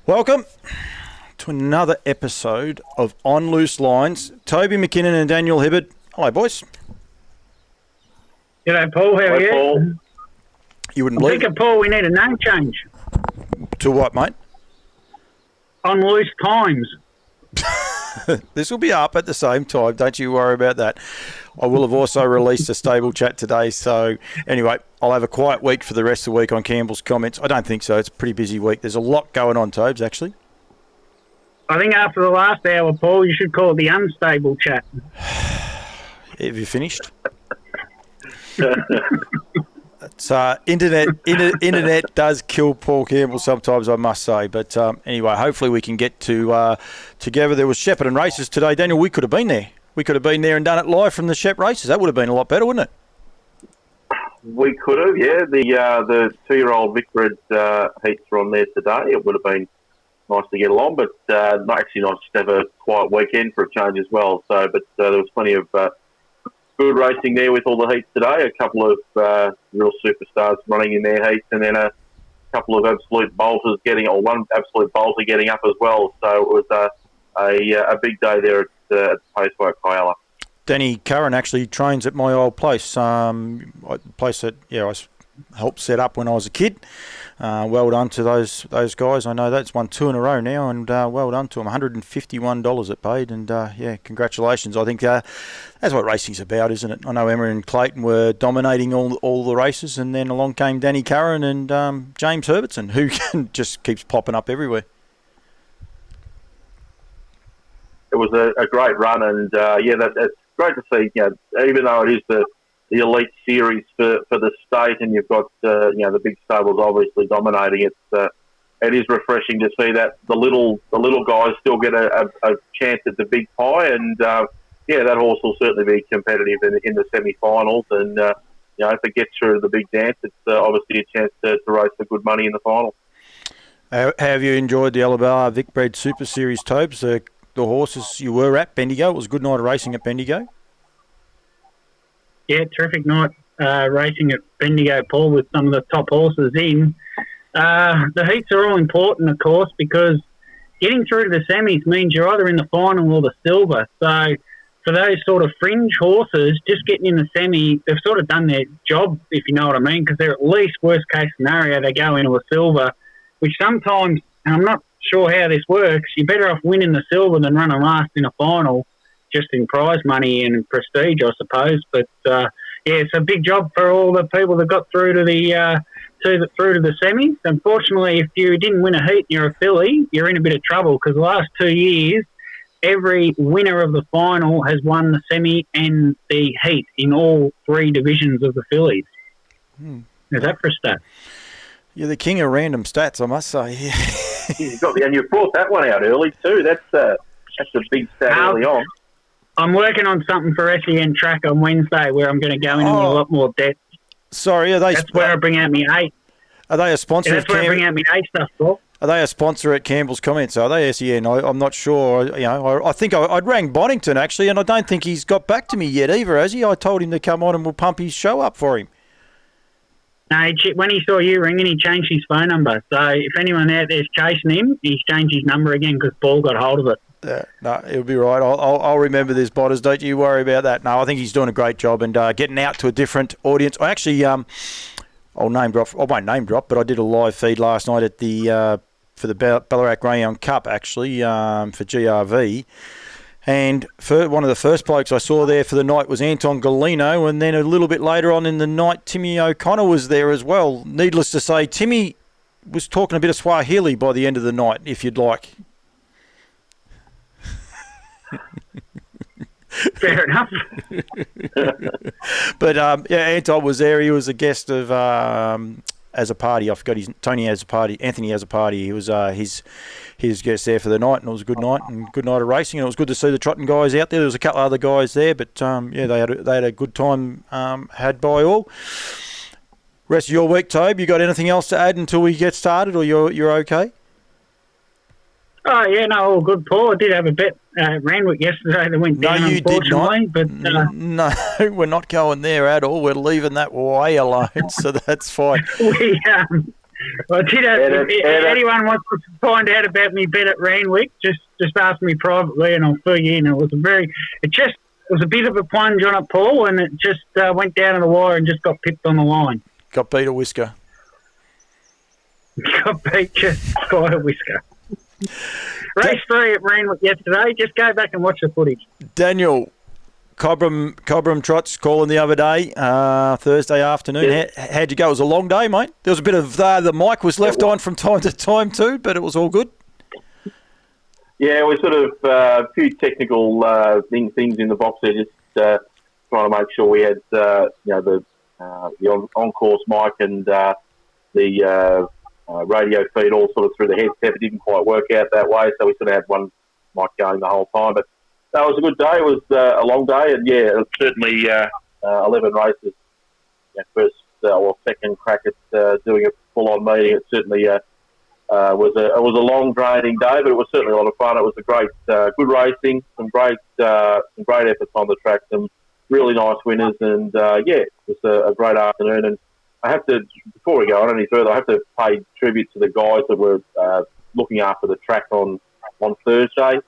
Welcome to another episode of On Loose Lines. Toby McKinnon and Daniel Hibberd. Hello, boys. G'day, Paul. How are you? Paul. You wouldn't I believe think, Paul, we need a name change. to what, mate? On Loose Times. This will be up at the same time. Don't you worry about that. I will have also released a stable chat today. So anyway, I'll have a quiet week for the rest of the week on Campbell's comments. I don't think so. It's a pretty busy week. There's a lot going on, Tobes, actually. I think after the last hour, Paul, you should call it the Unstable Chat. Have you finished? It's, internet does kill Paul Campbell sometimes, I must say. But anyway, hopefully we can get to together. There was Shepparton races today. Daniel, we could have been there. We could have been there and done it live from the Shep races. That would have been a lot better, wouldn't it? We could have, yeah. The 2-year-old Vickbred heats are on there today. It would have been nice to get along, but actually nice to have a quiet weekend for a change as well. So, but there was plenty of good racing there with all the heats today. A couple of real superstars running in their heats, and then a couple of absolute bolters one absolute bolter getting up as well. So it was a big day there at the Paceway at Kyalla. Danny Curran actually trains at my old place, place that I helped set up when I was a kid. Well done to those guys. I know that's won 2 in a row now, and well done to them. $151 it paid, and congratulations. I think that's what racing's about, isn't it? I know Emma and Clayton were dominating all the races, and then along came Danny Curran and James Herbertson, who just keeps popping up everywhere. It was a great run, and it's great to see. Even though it is the elite series for the state, and you've got the big stables obviously dominating it. It is refreshing to see that the little guys still get a chance at the big pie, and that horse will certainly be competitive in the semi-finals. And if it gets through the big dance, it's obviously a chance to race for good money in the final. Have you enjoyed the Alabama Vickbred Super Series, Tobes? The horses you were at Bendigo. It was a good night of racing at Bendigo. Yeah, terrific night racing at Bendigo, Paul, with some of the top horses in. The heats are all important, of course, because getting through to the semis means you're either in the final or the silver. So for those sort of fringe horses, just getting in the semi, they've sort of done their job, if you know what I mean, because they're at least worst-case scenario, they go into a silver, which sometimes, and I'm not sure how this works, you're better off winning the silver than running last in a final, just in prize money and prestige, I suppose. But it's a big job for all the people that got through to the through to the semis. Unfortunately, if you didn't win a heat and you're a filly, you're in a bit of trouble, because the last 2 years, every winner of the final has won the semi and the heat in all 3 divisions of the fillies. Is that for a stat? You're the king of random stats, I must say. And you brought that one out early too. That's a big stat early on. I'm working on something for SEN Track on Wednesday where I'm going to go into a lot more depth. Sorry, are they? That's where I bring out my 8. Are they a sponsor? That's where I bring out my 8 stuff, Paul. Are they a sponsor at Campbell's Comments? Are they SEN? I'm not sure. I think I'd rang Bonington actually, and I don't think he's got back to me yet either, has he? I told him to come on and we'll pump his show up for him. No, when he saw you ringing, he changed his phone number. So if anyone out there's chasing him, he's changed his number again because Paul got hold of it. No, he'll be right. I'll remember this, Botters. Don't you worry about that. No, I think he's doing a great job and getting out to a different audience. I actually, I'll name drop. I won't name drop, but I did a live feed last night at the for the Ballarat Greyhound Cup actually for GRV. And one of the first blokes I saw there for the night was Anton Galino, and then a little bit later on in the night, Timmy O'Connor was there as well. Needless to say, Timmy was talking a bit of Swahili by the end of the night, if you'd like. Fair enough. But Anton was there. He was a guest of as a party. I forgot Anthony as a party. He was his guest there for the night, and it was a good night and good night of racing. And it was good to see the trotting guys out there. There was a couple of other guys there, but they had a good time had by all. Rest of your week, Tobe, you got anything else to add until we get started, or you're okay? Oh, yeah, no, all good, Paul. I did have a bet Randwick yesterday that went down, unfortunately. But, no, we're not going there at all. We're leaving that way alone, so that's fine. Well, if anyone wants to find out about me bet at Randwick, just ask me privately and I'll fill you in. It was a bit of a plunge on it, Paul, and it just went down to the wire and just got pipped on the line. Got beat a whisker. Got beat just by a whisker. Race 3 at Randwick yesterday. Just go back and watch the footage. Daniel, Cobram trots calling the other day, Thursday afternoon. Yeah. How'd you go? It was a long day, mate. There was a bit of the mic was left on from time to time too, but it was all good. Yeah, we sort of a few technical things in the box there, just trying to make sure we had the on-course mic and the radio feed all sort of through the headset. It didn't quite work out that way, so we sort of had one mic going the whole time. But that was a good day. It was a long day, and yeah, it was certainly 11 races. Second crack at doing a full-on meeting. It certainly was a long, draining day, but it was certainly a lot of fun. It was a great, good racing, some great efforts on the track, some really nice winners, and it was a great afternoon. And I have to, before we go on any further, I have to pay tribute to the guys that were looking after the track on Thursday.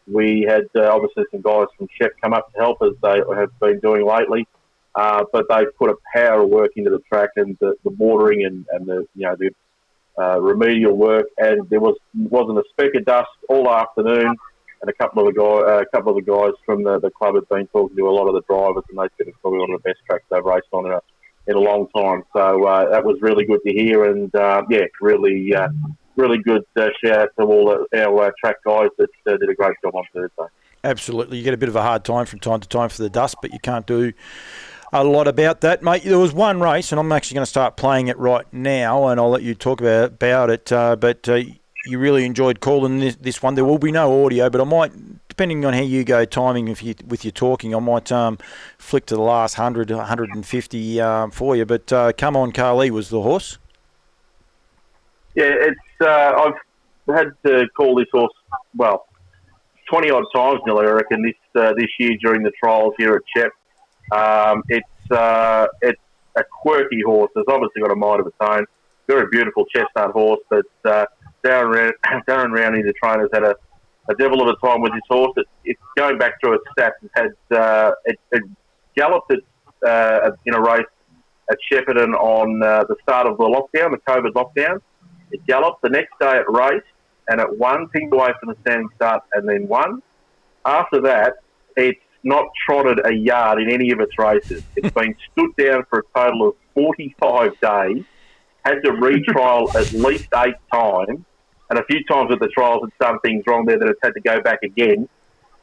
We had obviously some guys from Shep come up to help, as they have been doing lately, but they put a power of work into the track and the watering and the remedial work, and there wasn't a speck of dust all afternoon. And a couple of the guys from the club had been talking to a lot of the drivers, and they said it's probably one of the best tracks they've raced on in a long time. So that was really good to hear, and really good shout out to all our track guys that did a great job on Thursday. Absolutely. You get a bit of a hard time from time to time for the dust, but you can't do a lot about that, mate. There was one race, and I'm actually going to start playing it right now, and I'll let you talk about it, but you really enjoyed calling this one. There will be no audio, but I might, depending on how you go timing with your talking, I might flick to the last 100, 150 for you. But Come On Carly was the horse. Yeah, it's I've had to call this horse, 20 odd times nearly, I reckon, this year during the trials here at Shep. It's a quirky horse. It's obviously got a mind of its own. Very beautiful chestnut horse, but Darren Rowney, the trainer's had a devil of a time with this horse. It's going back through its stats. It galloped in a race at Shepparton on the start of the lockdown, the COVID lockdown. It galloped the next day it raced, and it won, pinged away from the standing start, and then won. After that, it's not trotted a yard in any of its races. It's been stood down for a total of 45 days, had to retrial at least 8 times, and a few times at the trials it's done things wrong there that it's had to go back again.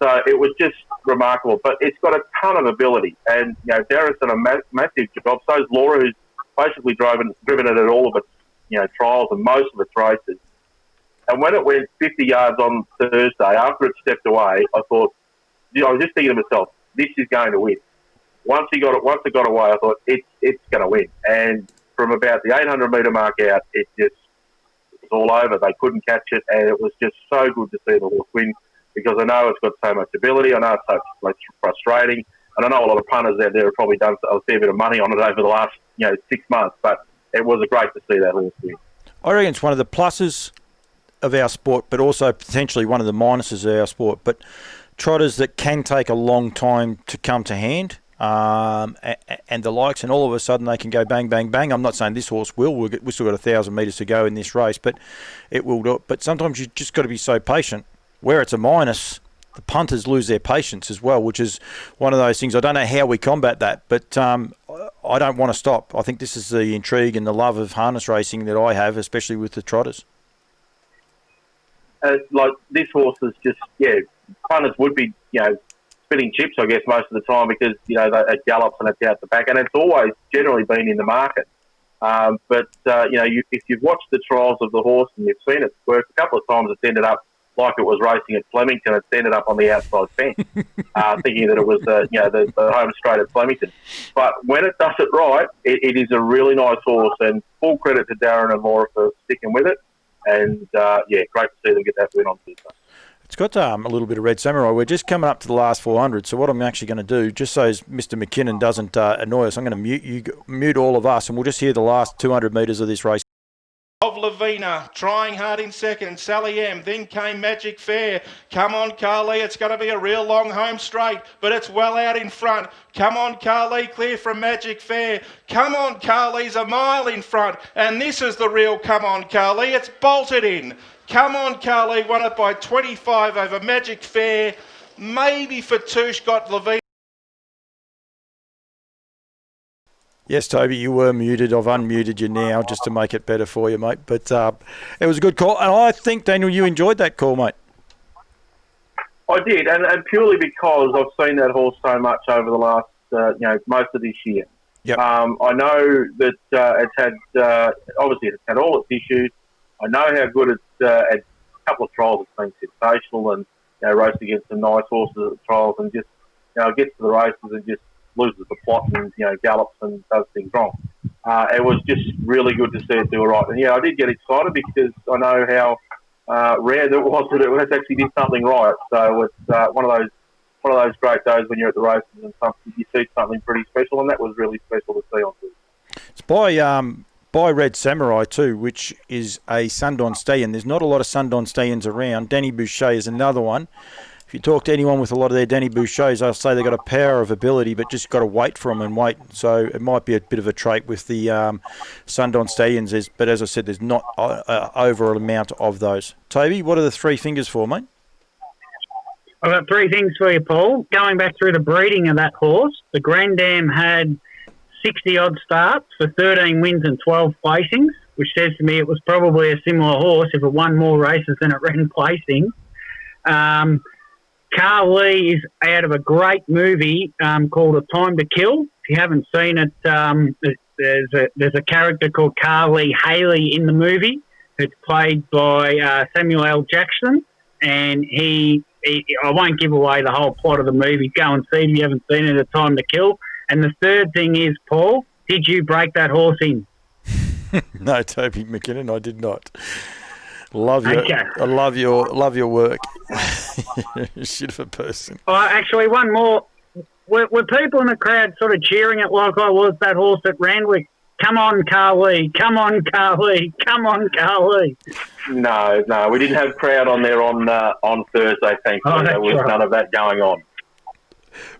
So it was just remarkable. But it's got a ton of ability, and Darren's done a massive job. So's Laura, who's basically driven it at all of its trials and most of its races. And when it went 50 yards on Thursday, after it stepped away, I thought, I was just thinking to myself, this is going to win. Once it got away, I thought it's going to win. And from about the 800 metre mark out, it was all over. They couldn't catch it, and it was just so good to see the horse win, because I know it's got so much ability. I know it's so frustrating, and I know a lot of punters out there have probably done a fair bit of money on it over the last 6 months. But it was great to see that horse win. I reckon it's one of the pluses of our sport, but also potentially one of the minuses of our sport. But trotters that can take a long time to come to hand, and the likes, and all of a sudden they can go bang, bang, bang. I'm not saying this horse will. We've still got 1,000 metres to go in this race, but it will do it. But sometimes you just got to be so patient. Where it's a minus, the punters lose their patience as well, which is one of those things. I don't know how we combat that, but I don't want to stop. I think this is the intrigue and the love of harness racing that I have, especially with the trotters. This horse is just, punters would be, spinning chips, I guess, most of the time, because, it gallops and it's out the back, and it's always generally been in the market. If you've watched the trials of the horse and you've seen it work, a couple of times it's ended up like it was racing at Flemington. It's ended up on the outside fence, thinking that it was, the home straight at Flemington. But when it does it right, it is a really nice horse, and full credit to Darren and Laura for sticking with it. And, great to see them get that win on Tuesday. It's got a little bit of Red Samurai. We're just coming up to the last 400, so what I'm actually going to do, just so Mr. McKinnon doesn't annoy us, I'm going to mute all of us, and we'll just hear the last 200 metres of this race. Lavina, trying hard in second. Sally M. Then came Magic Fair. Come on, Carly. It's going to be a real long home straight, but it's well out in front. Come on, Carly, clear from Magic Fair. Come on, Carly's a mile in front. And this is the real Come on, Carly. It's bolted in. Come on, Carly, won it by 25 over Magic Fair. Maybe Fatouche got Lavina. Yes, Toby, you were muted. I've unmuted you now just to make it better for you, mate. But it was a good call. And I think, Daniel, you enjoyed that call, mate. I did, and purely because I've seen that horse so much over the last, most of this year. Yep. I know that it's had, obviously it's had all its issues. I know how good it's, at a couple of trials it's been sensational and, raced against some nice horses at the trials and just, gets to the races and just loses the plot and, gallops and does things wrong. It was just really good to see it do all right. And, I did get excited because I know how rare that it was that it actually did something right. So it's one of those great days when you're at the races and you see something pretty special, and that was really special to see on Tuesday. It's by Red Samurai too, which is a Sundown stallion. There's not a lot of Sundown stallions around. Danny Boucher is another one. If you talk to anyone with a lot of their Danny Bouchers, they'll say they've got a power of ability, but just got to wait for them and wait. So it might be a bit of a trait with the Sundown stallions. But as I said, there's not over an amount of those. Toby, what are the three fingers for, mate? I've got three things for you, Paul. Going back through the breeding of that horse, the Grand Dam had 60-odd starts for 13 wins and 12 placings, which says to me it was probably a similar horse if it won more races than it ran placings. Carly is out of a great movie called A Time to Kill. If you haven't seen it, there's a character called Carly Haley in the movie. It's played by Samuel L. Jackson, and I won't give away the whole plot of the movie. Go and see it if you haven't seen it, A Time to Kill. And the third thing is, Paul, did you break that horse in? No, Toby McKinnon, I did not. Love your, okay. I love your work. You're a shit of a person. Actually, one more. Were people in the crowd sort of cheering it like I was that horse at Randwick? Come on, Carly. Come on, Carly. Come on, Carly. No, we didn't have crowd on there on Thursday, thankfully. There was none of that going on.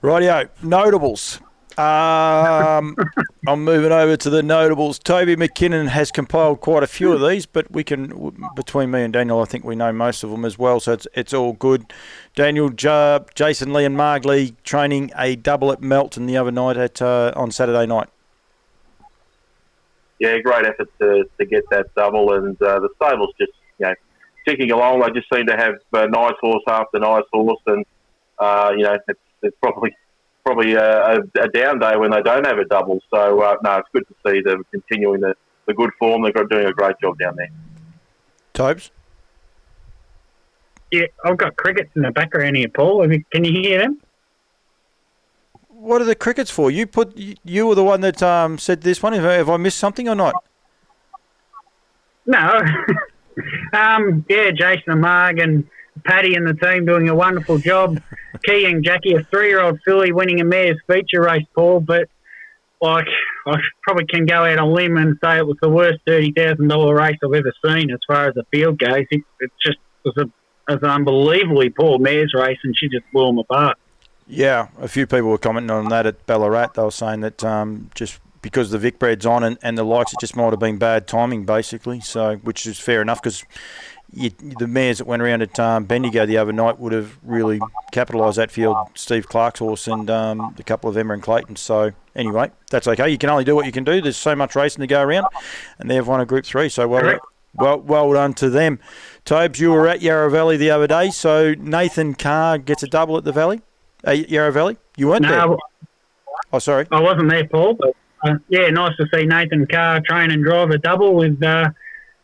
Rightio, notables. I'm moving over to the notables. Toby McKinnon has compiled quite a few of these, but we can, between me and Daniel, I think we know most of them as well, so it's all good. Daniel, Jason Lee and Marg Lee training a double at Melton the other night on Saturday night. Yeah, great effort to get that double, and the stable's just ticking along. They just seem to have nice horse after nice horse, and it's probably a down day when they don't have a double. So, it's good to see them continuing the good form. They're doing a great job down there. Tobes? Yeah, I've got crickets in the background here, Paul. Can you hear them? What are the crickets for? You were the one that said this one. Have I missed something or not? No. Jason and Marg and Paddy and the team doing a wonderful job. Key and Jackie, a 3-year-old filly winning a mare's feature race, Paul, but I probably can go out on a limb and say it was the worst $30,000 race I've ever seen as far as the field goes. It just was an unbelievably poor mare's race, and she just blew them apart. Yeah, a few people were commenting on that at Ballarat. They were saying that just because the Vic Bred's on and the likes, it just might have been bad timing, basically. So, which is fair enough because the mares that went around at Bendigo the other night would have really capitalised that field, Steve Clark's horse and a couple of Emma and Clayton. So anyway, that's okay. You can only do what you can do. There's so much racing to go around, and they've won a Group 3. So well done to them. Tobes, you were at Yarra Valley the other day. So Nathan Carr gets a double at the Valley, Yarra Valley. You weren't there. Oh, sorry. I wasn't there, Paul. But nice to see Nathan Carr train and drive a double with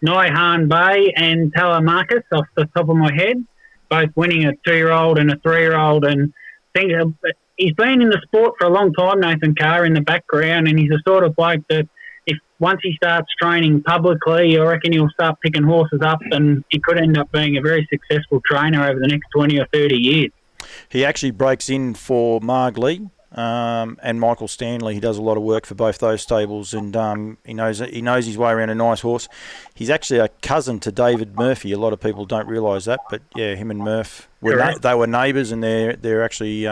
Nyhan Bay and Talamarcus off the top of my head, both winning a 2-year-old and a 3-year-old. And he's been in the sport for a long time, Nathan Carr, in the background, and he's the sort of bloke that once he starts training publicly, I reckon he'll start picking horses up, and he could end up being a very successful trainer over the next 20 or 30 years. He actually breaks in for Marg Lee and Michael Stanley. He does a lot of work for both those stables, and he knows his way around a nice horse. He's actually a cousin to David Murphy. A lot of people don't realise that, but yeah, him and Murph they were neighbours, and they're actually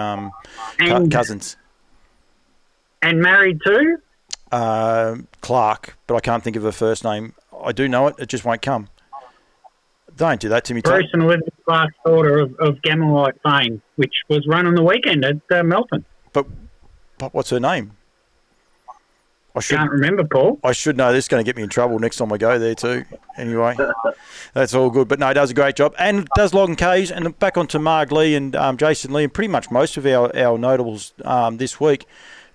cousins. And married too? Clark, but I can't think of her first name. I do know it. It just won't come. Don't do that to me, Tom. Bruce and Olivia Clark's daughter of Gammalite fame, which was run on the weekend at Melton. But what's her name? Can't remember, Paul. I should know. This is going to get me in trouble next time I go there too. Anyway, that's all good. But no, he does a great job. And does Log and K's. And back onto Marg Lee and Jason Lee and pretty much most of our notables this week.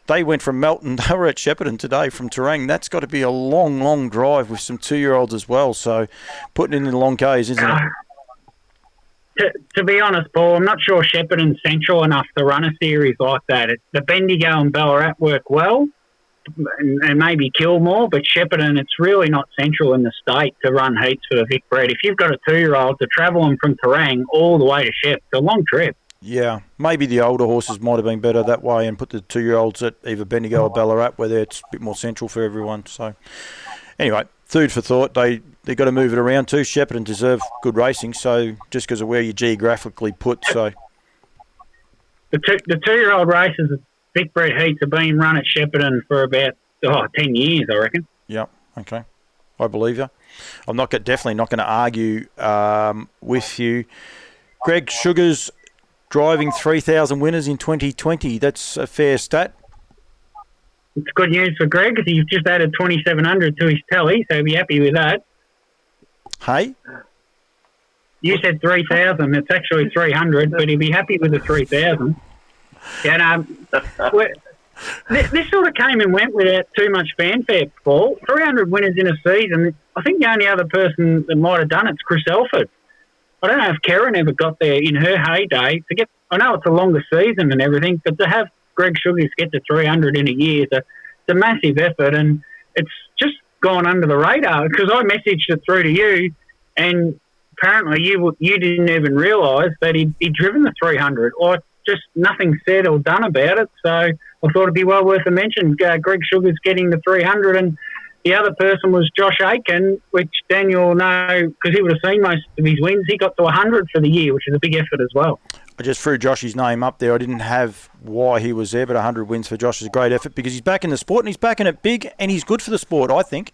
They went from Melton. They were at Shepparton today from Terang. That's got to be a long, long drive with some 2-year-olds as well. So putting in the long K's, isn't it? To be honest, Paul, I'm not sure Shepparton's central enough to run a series like that. The Bendigo and Ballarat work well and maybe Kilmore, but Shepparton, it's really not central in the state to run heats for the Vic Bred. If you've got a 2-year-old to travel them from Terang all the way to Shep, it's a long trip. Yeah, maybe the older horses might have been better that way and put the 2-year-olds at either Bendigo or Ballarat where it's a bit more central for everyone. So anyway, food for thought. They've got to move it around too. Shepparton deserve good racing, so just because of where you're geographically put. So the 2-year-old races, Vic Bred heats have been run at Shepparton for about 10 years, I reckon. Yeah, okay. I believe you. I'm definitely not going to argue with you. Greg Sugars driving 3,000 winners in 2020. That's a fair stat. It's good news for Greg because he's just added 2,700 to his tally, so he'll be happy with that. Hey? You said 3,000. It's actually 300, but he'll be happy with the 3,000. And this sort of came and went without too much fanfare, Paul. 300 winners in a season. I think the only other person that might have done it's Chris Elford. I don't know if Karen ever got there in her heyday. I know it's a longer season and everything, but to have Greg Sugars get to 300 in a year, it's a massive effort, and it's just gone under the radar because I messaged it through to you, and apparently you didn't even realise that he'd driven the 300, or just nothing said or done about it. So I thought it'd be well worth a mention. Greg Sugars getting the 300, and the other person was Josh Aiken, which Daniel will know because he would have seen most of his wins. He got to 100 for the year, which is a big effort as well. I just threw Josh's name up there. I didn't have why he was there, but 100 wins for Josh is a great effort because he's back in the sport and he's back in it big and he's good for the sport, I think.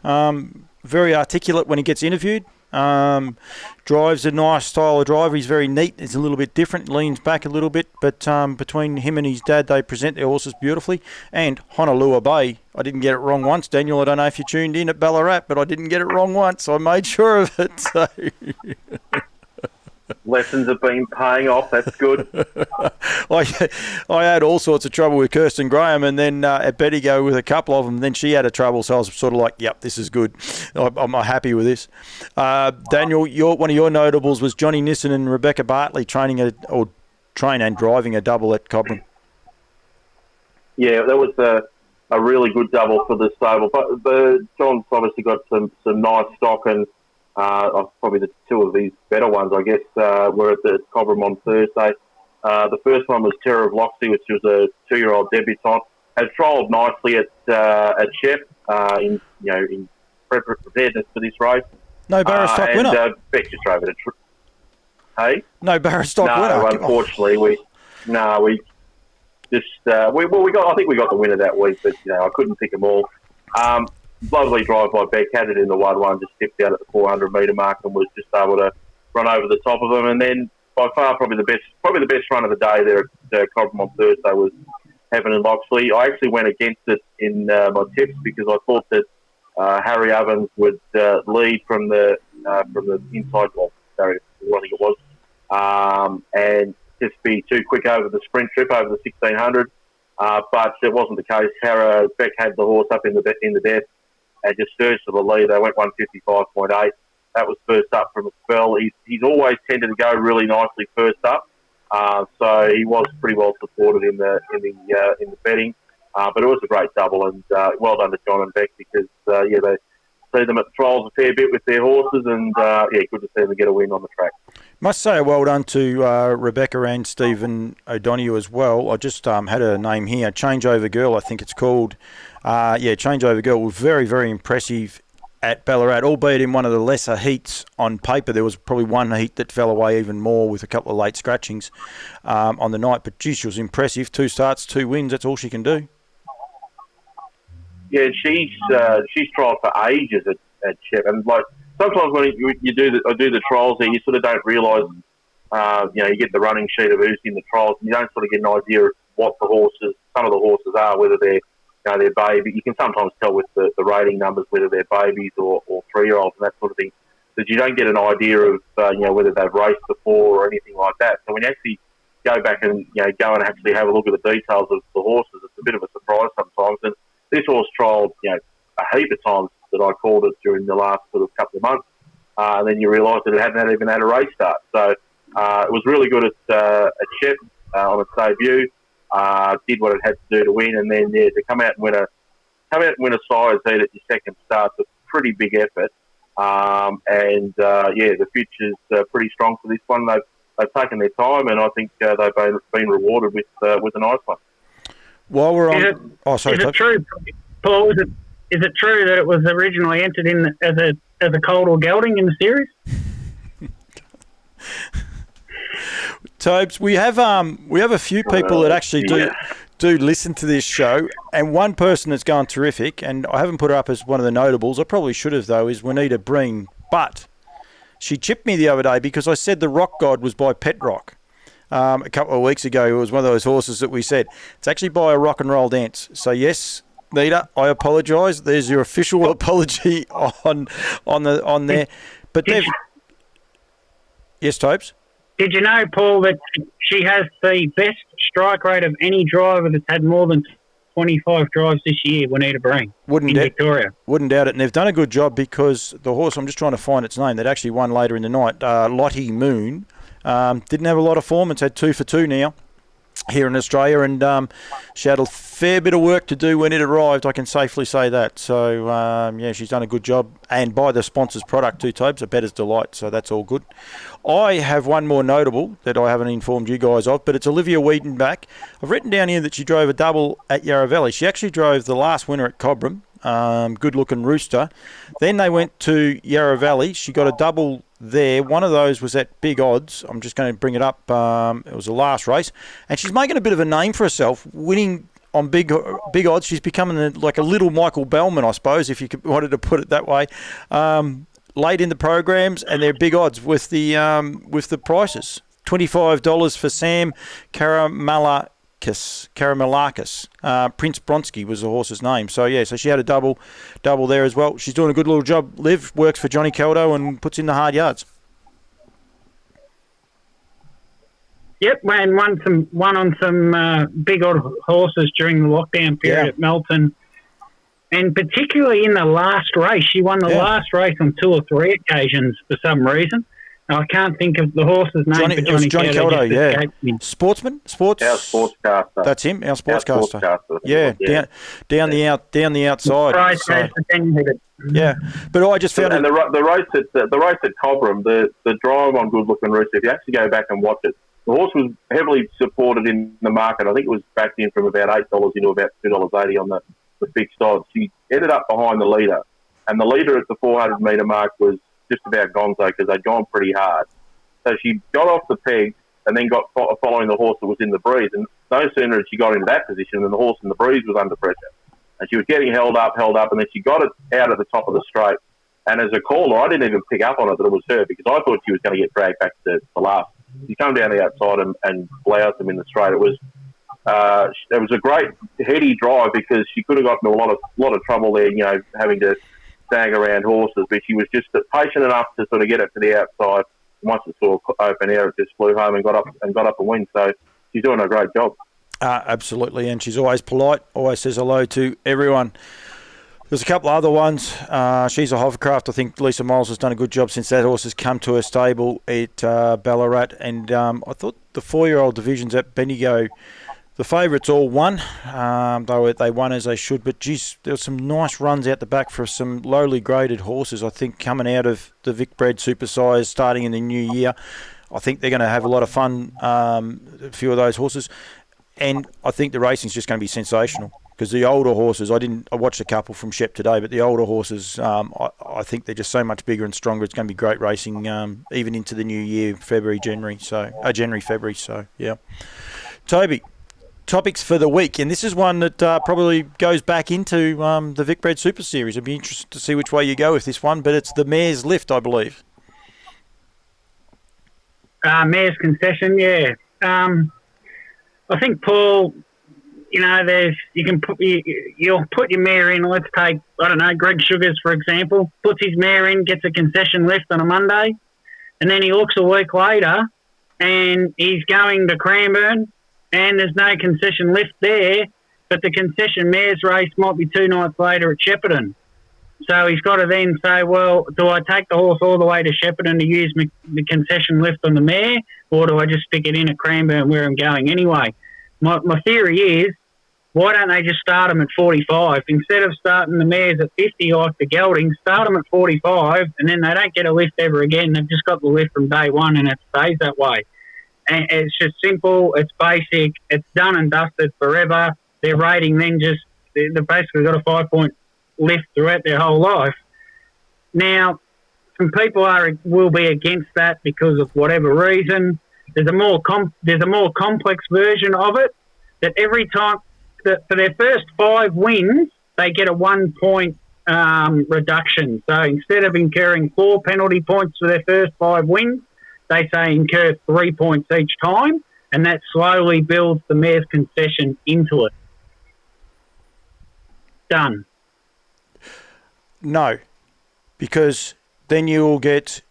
Very articulate when he gets interviewed. Drives a nice style of driver. He's very neat. It's a little bit different. Leans back a little bit, but between him and his dad, they present their horses beautifully. And Honolulu Bay, I didn't get it wrong once. Daniel, I don't know if you tuned in at Ballarat, but I didn't get it wrong once. I made sure of it. So. Lessons have been paying off. That's good. I had all sorts of trouble with Kirsten Graham, and then at Bendigo with a couple of them. Then she had a trouble, so I was sort of like, "Yep, this is good. I'm happy with this." Daniel, one of your notables was Johnny Nissen and Rebecca Bartley train and driving a double at Cobram. Yeah, that was a really good double for the stable. But John's obviously got some nice stock, and probably the two of these better ones, I guess, were at the Cobram on Thursday. The first one was Terror of Loxley, which was a 2-year-old debutante. Has trolled nicely at Shep in preparedness for this race. No Barra stock winner. Beck just drove it. Hey. No Barra stock winner. No, unfortunately, we just I think we got the winner that week, but I couldn't pick them all. Lovely drive by Beck, had it in the 1-1, just stepped out at the 400 metre mark and was just able to run over the top of them. And then by far probably the best run of the day there at Cobram on Thursday was Heaven and Loxley. I actually went against it in my tips because I thought that Harry Ovens would lead from the inside, Harry, I think it was, and just be too quick over the sprint trip over the 1600. But it wasn't the case. Beck had the horse up in the depth and just surged to the lead. They went 155.8. That was first up from a spell. He's always tended to go really nicely first up, so he was pretty well supported in the betting. But it was a great double, and well done to John and Beck because they see them at the trials a fair bit with their horses, and good to see them get a win on the track. Must say well done to Rebecca and Stephen O'Donoghue as well. I just had her name here, Changeover Girl, I think it's called. Changeover Girl was very, very impressive at Ballarat, albeit in one of the lesser heats on paper. There was probably one heat that fell away even more with a couple of late scratchings on the night. But, geez, she was impressive. 2 starts, 2 wins. That's all she can do. Yeah, she's trialled for ages at Shep. And, like, sometimes when you do the trials there, you sort of don't realise, you get the running sheet of who's in the trials, and you don't sort of get an idea of what some of the horses are, whether they're baby. You can sometimes tell with the rating numbers whether they're babies or 3-year-olds and that sort of thing. But you don't get an idea of whether they've raced before or anything like that. So when you actually go back and go and actually have a look at the details of the horses, it's a bit of a surprise sometimes. And this horse trialled a heap of times that I called it during the last sort of couple of months, and then you realise that it hadn't even had a race start. So it was really good at Shep on its debut. Did what it had to do to win, and then to come out and win a size heat at your second start, a pretty big effort. The future's pretty strong for this one. They've taken their time, and I think they've been rewarded with a nice one. While we're on, is it true, Paul? Is it true that it was originally entered in as a colt or gelding in the series? Tobes, we have a few people that actually do listen to this show, and one person that's going terrific, and I haven't put her up as one of the notables. I probably should have though. Is Juanita Breen, but she chipped me the other day because I said the Rock God was by Pet Rock a couple of weeks ago. It was one of those horses that we said it's actually by a rock and roll dance. So yes, Nita, I apologise. There's your official apology on there. But yes, Tobes. Did you know, Paul, that she has the best strike rate of any driver that's had more than 25 drives this year, Juanita Breen, in Victoria? Wouldn't doubt it. And they've done a good job because the horse, I'm just trying to find its name, that actually won later in the night, Lottie Moon, didn't have a lot of form. It's had 2 for 2 now here in Australia, and she had a fair bit of work to do when it arrived, I can safely say that. So, she's done a good job. And by the sponsor's product too, Tobes, a bettor's delight, so that's all good. I have one more notable that I haven't informed you guys of, but it's Olivia Weidenbach. I've written down here that she drove a double at Yarra Valley. She actually drove the last winner at Cobram, good-looking rooster. Then they went to Yarra Valley. She got a double there. One of those was at big odds. I'm just going to bring it up. It was the last race. And she's making a bit of a name for herself, winning on big odds. She's becoming like a little Michael Bellman, I suppose, if you wanted to put it that way. Late in the programs, and they're big odds with the prices. $25 for Sam Karamalakis. Prince Bronsky was the horse's name. So she had a double there as well. She's doing a good little job. Liv works for Johnny Caldo and puts in the hard yards. Yep, and won on some big odd horses during the lockdown period at Melton. And particularly in the last race, she won the last race on 2 or 3 occasions for some reason. Now, I can't think of the horse's name. It was Johnny Caldo, yeah. Sportsman? Our sportscaster. That's him, our sportscaster. Down the outside. Right, so. Yeah, but I just found and the race at Cobram, the drive on Good Looking Rooster, if you actually go back and watch it, the horse was heavily supported in the market. I think it was backed in from about $8 into about $2.80 on the fixed odds. She ended up behind the leader, and the leader at the 400-metre mark was just about gonzo because they'd gone pretty hard. So she got off the peg and then got following the horse that was in the breeze. And no sooner had she got into that position than the horse in the breeze was under pressure. And she was getting held up, and then she got it out at the top of the straight. And as a caller, I didn't even pick up on it that it was her because I thought she was going to get dragged back to the last. She came down the outside and bloused them in the straight. It was a great heady drive because she could have gotten a lot of trouble there, having to stag around horses, but she was just patient enough to sort of get it to the outside. Once it saw open air, it just flew home and got up and win. So she's doing a great job. Absolutely, and she's always polite, always says hello to everyone. There's a couple of other ones. She's a hovercraft. I think Lisa Miles has done a good job since that horse has come to her stable at Ballarat. And I thought the 4-year-old divisions at Bendigo, the favourites all won, though they won as they should. But, geez, there were some nice runs out the back for some lowly graded horses, I think, coming out of the Vic Bred Supersize starting in the new year. I think they're going to have a lot of fun, a few of those horses. And I think the racing's just going to be sensational because the older horses, I watched a couple from Shep today, but the older horses, I think they're just so much bigger and stronger. It's going to be great racing, even into the new year, January, February. So, yeah. Toby, topics for the week, and this is one that probably goes back into the Vicbred Super Series. I'd be interested to see which way you go with this one, but it's the Mares Lift, I believe. Mares Concession, yeah. I think, Paul, you'll put your mare in. Let's take, I don't know, Greg Sugars, for example, puts his mare in, gets a concession lift on a Monday, and then he looks a week later and he's going to Cranbourne and there's no concession lift there, but the concession mares race might be 2 nights later at Shepparton. So he's got to then say, well, do I take the horse all the way to Shepparton to use the concession lift on the mare, or do I just stick it in at Cranbourne where I'm going anyway? My theory is, why don't they just start them at 45? Instead of starting the mares at 50 like the geldings, start them at 45 and then they don't get a lift ever again. They've just got the lift from day one and it stays that way. And it's just simple, it's basic, it's done and dusted forever. Their rating then they've basically got a 5-point lift throughout their whole life. Now, some people will be against that because of whatever reason. There's a more complex version of it that every time for their first 5 wins, they get a 1-point reduction. So instead of incurring 4 penalty points for their first 5 wins, they say incur 3 points each time, and that slowly builds the mare's concession into it. Done. No, because then you will get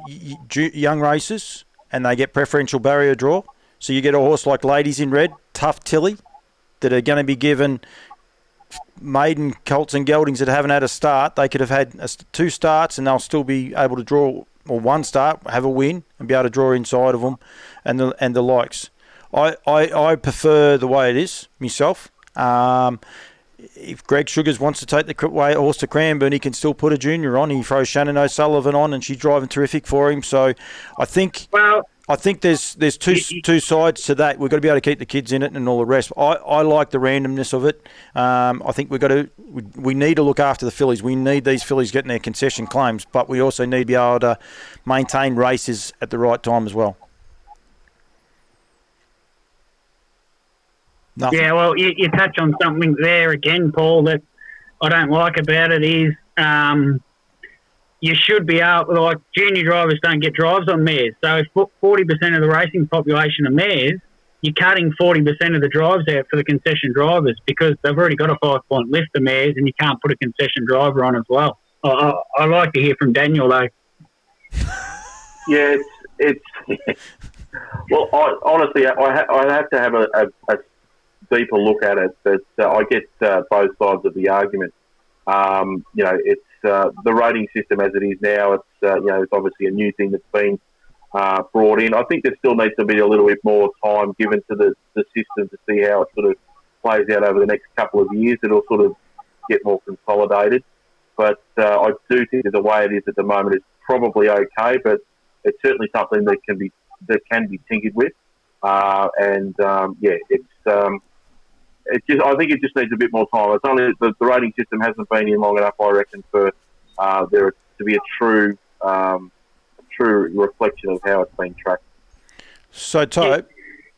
young races and they get preferential barrier draw. So you get a horse like Ladies in Red, Tough Tilly, that are going to be given maiden colts and geldings that haven't had a start. They could have had 2 starts and they'll still be able to draw, or 1 start, have a win and be able to draw inside of them and the likes. I prefer the way it is myself. If Greg Sugars wants to take the horse to Cranbourne, he can still put a junior on. He throws Shannon O'Sullivan on, and she's driving terrific for him. So I think there's two sides to that. We've got to be able to keep the kids in it and all the rest. I like the randomness of it. I think we need to look after the fillies. We need these fillies getting their concession claims, but we also need to be able to maintain races at the right time as well. Nothing. Yeah, well, you touch on something there again, Paul, that I don't like about it is you should be able, like, junior drivers don't get drives on mares. So if 40% of the racing population are mares, you're cutting 40% of the drives out for the concession drivers because they've already got a 5-point lift of mares and you can't put a concession driver on as well. I like to hear from Daniel, though. Yeah, it's well, honestly, I have to have a deeper look at it, but I get both sides of the argument. It's the rating system as it is now. It's obviously a new thing that's been brought in. I think there still needs to be a little bit more time given to the system to see how it sort of plays out over the next couple of years. It'll sort of get more consolidated. But I do think that the way it is at the moment is probably okay, but it's certainly something that can be tinkered with. I think it just needs a bit more time. It's only the rating system hasn't been in long enough, I reckon, for there to be a true reflection of how it's been tracked. So, Tope,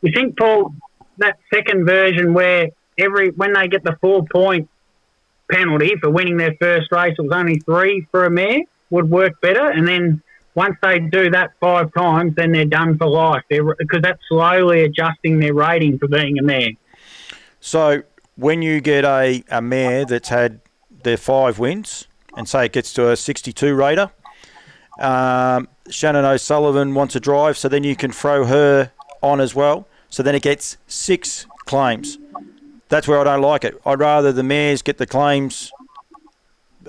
you think, Paul, that second version where when they get the 4-point penalty for winning their first race, it was only 3 for a mare, would work better, and then once they do that 5 times, then they're done for life, because that's slowly adjusting their rating for being a mare. So when you get a mare that's had their 5 wins, and say it gets to a 62 rater, Shannon O'Sullivan wants a drive, so then you can throw her on as well. So then it gets 6 claims. That's where I don't like it. I'd rather the mares get the claims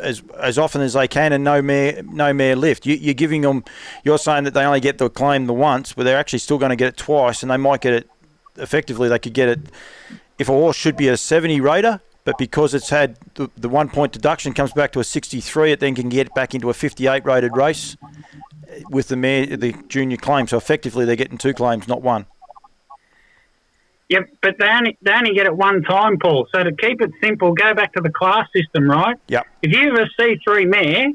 as often as they can and no mare lift. You're giving them, you're saying that they only get the claim the once, but they're actually still going to get it twice, and they might get it effectively. They could get it if a horse should be a 70 rater, but because it's had the 1-point deduction comes back to a 63, it then can get back into a 58 rated race. with the mare, the junior claim. So effectively, they're getting 2 claims, not 1. Yep, but they only get it one time, Paul. So to keep it simple, go back to the class system, right? Yep. If you have a C3 mare,